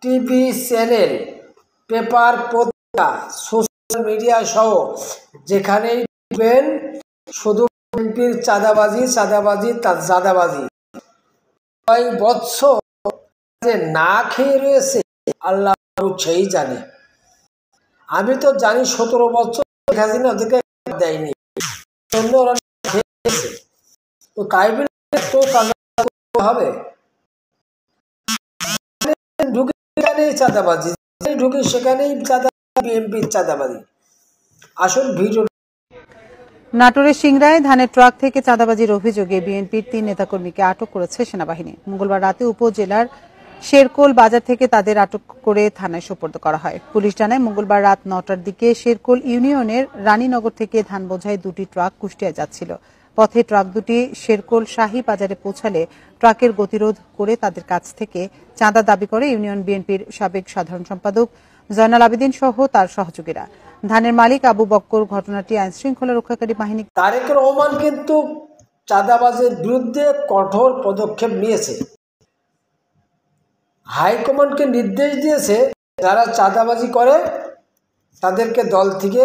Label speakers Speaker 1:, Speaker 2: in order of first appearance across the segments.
Speaker 1: TV channel, paper, পত্রিকা, social media সহ যেখানেই দেখবেন শুধু বিএনপির চাঁদাবাজি চাঁদাবাজি চাঁদাবাজি। 6 বছর যে না খেয়ে রয়েছে আল্লাহ সেই জানে। আমি তো জানি 17 বছর শেখ হাসিনা ওদেরকে দেয়নি, ওরা খেয়েছে। তো তাই বলে তো হবে ঢুকে সেখানেই চাঁদাবাজি, ঢুকে সেখানেই বিএনপির চাঁদাবাজি। আসল ভিডিও।
Speaker 2: নাটোরের সিংড়ায় ধানের ট্রাক থেকে চাঁদাবাজির অভিযোগে বিএনপির 3 নেতাকর্মীকে আটক করেছে সেনাবাহিনী। মঙ্গলবার রাতে উপজেলার শেরকোল বাজার থেকে তাদের আটক করে থানায় সোপর্দ করা হয়। পুলিশ জানায়, মঙ্গলবার রাত 9টার দিকে শেরকোল ইউনিয়নের রানীনগর থেকে ধান বোঝাই 2টি ট্রাক কুষ্টিয়া যাচ্ছিল। পথে ট্রাক দুটি শেরকোল শাহী বাজারে পৌঁছালে ট্রাকের গতিরোধ করে তাদের কাছ থেকে চাঁদা দাবি করে ইউনিয়ন বিএনপির সাবেক সাধারণ সম্পাদক জয়নাল আবেদিন সহ তার সহযোগীরা। ধানের মালিক আবু বক্কর ঘটনাটি আইন শৃঙ্খলা রক্ষাকারী বাহিনী।
Speaker 1: তারেক রহমান কিন্তু চাঁদাবাজের বিরুদ্ধে কঠোর পদক্ষেপ নিয়েছে। হাইকমান্ডকে নির্দেশ দিয়েছে যারা চাঁদাবাজি করে তাদেরকে দল থেকে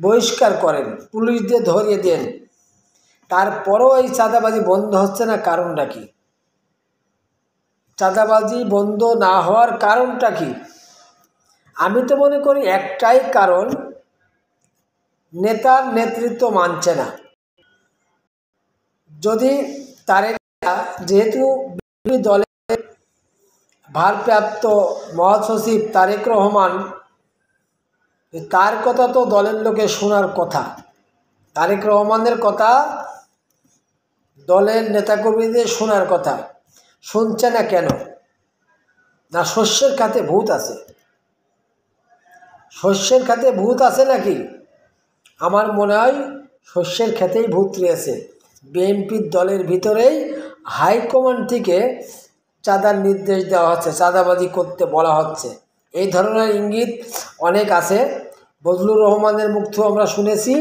Speaker 1: বহিষ্কার করেন, পুলিশ দিয়ে ধরিয়ে দেন। তারপরও এই চাঁদাবাজি বন্ধ হচ্ছে না, কারণটা কি? চাঁদাবাজি বন্ধ না হওয়ার কারণটা কি? আমি তো মনে করি একটাই কারণ, নেতার নেতৃত্ব মানছে না। যদি তারেক যেহেতু দলের ভারপ্রাপ্ত মহাসচিব তারেক রহমান, তার কথা তো দলের লোকে শোনার কথা। তারেক রহমানের কথা দলের নেতাকর্মীদের শোনার কথা, শুনছে না কেন? না শস্যের খাতে ভূত আছে? শস্যের খাতে ভূত আছে নাকি? আমার মনে হয় শস্যের খেতেই ভূত রয়েছে। বিএনপির দলের ভিতরেই হাইকমান্ড থেকে চাঁদার নির্দেশ দেওয়া হচ্ছে, চাঁদাবাজি করতে বলা হচ্ছে। এই ধরনের ইঙ্গিত অনেক আছে। বজলুর রহমানের মুখ থেকেও আমরা শুনেছি,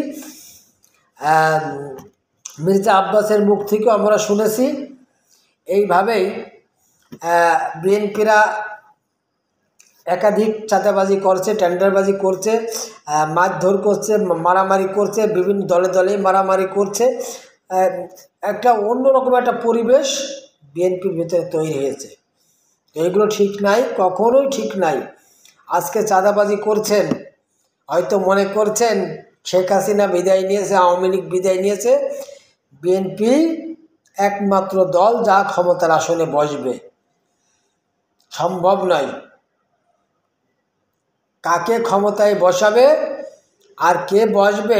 Speaker 1: মির্জা আব্বাসের মুখ থেকেও আমরা শুনেছি। এইভাবেই বিএনপিরা একাধিক চাঁদাবাজি করছে, টেন্ডারবাজি করছে, মারধর করছে, মারামারি করছে, বিভিন্ন দলে দলে মারামারি করছে। একটা অন্যরকম একটা পরিবেশ বিএনপির ভিতরে তৈরি হয়েছে। এইগুলো ঠিক নাই, কখনোই ঠিক নাই। আজকে চাঁদাবাজি করছেন, হয়তো মনে করছেন শেখ হাসিনা বিদায় নিয়েছে, আওয়ামী লীগ বিদায় নিয়েছে, বিএনপি একমাত্র দল যা ক্ষমতার আসনে বসবে। সম্ভব নয়। কাকে ক্ষমতায় বসাবে আর কে বসবে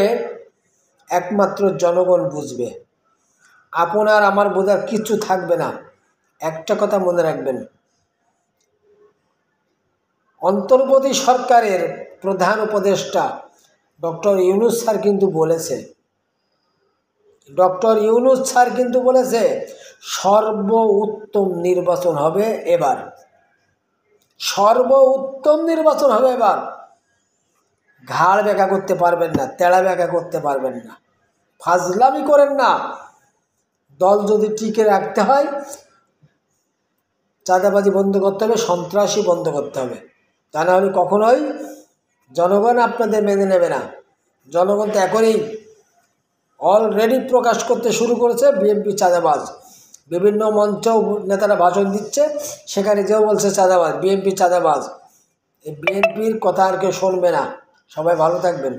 Speaker 1: একমাত্র জনগণ বুঝবে। আপনার আমার বোঝার কিচ্ছু থাকবে না। একটা কথা মনে রাখবেন, অন্তর্বর্তী সরকারের প্রধান উপদেষ্টা ডক্টর ইউনূস স্যার কিন্তু বলেছে, সর্বোত্তম নির্বাচন হবে এবার। সর্বোত্তম নির্বাচন হবে এবার। ঘাড় ব্যাকা করতে পারবেন না, তেড়া ব্যাকা করতে পারবেন না, ফাজলামি করেন না। দল যদি টিকে রাখতে হয়, চাঁদাবাজি বন্ধ করতে হবে, সন্ত্রাসী বন্ধ করতে হবে। তা না হলে কখনোই জনগণ আপনাদের মেনে নেবে না। জনগণ তো এখনই অলরেডি প্রকাশ করতে শুরু করেছে বিএনপি চাঁদাবাজ। বিভিন্ন মঞ্চ নেতারা ভাষণ দিচ্ছে, সেখানে যেও বলছে চাঁদাবাজ, বিএনপি চাঁদাবাজ। এই বিএনপির কথা আর কেউ শুনবে না। সবাই ভালো থাকবেন।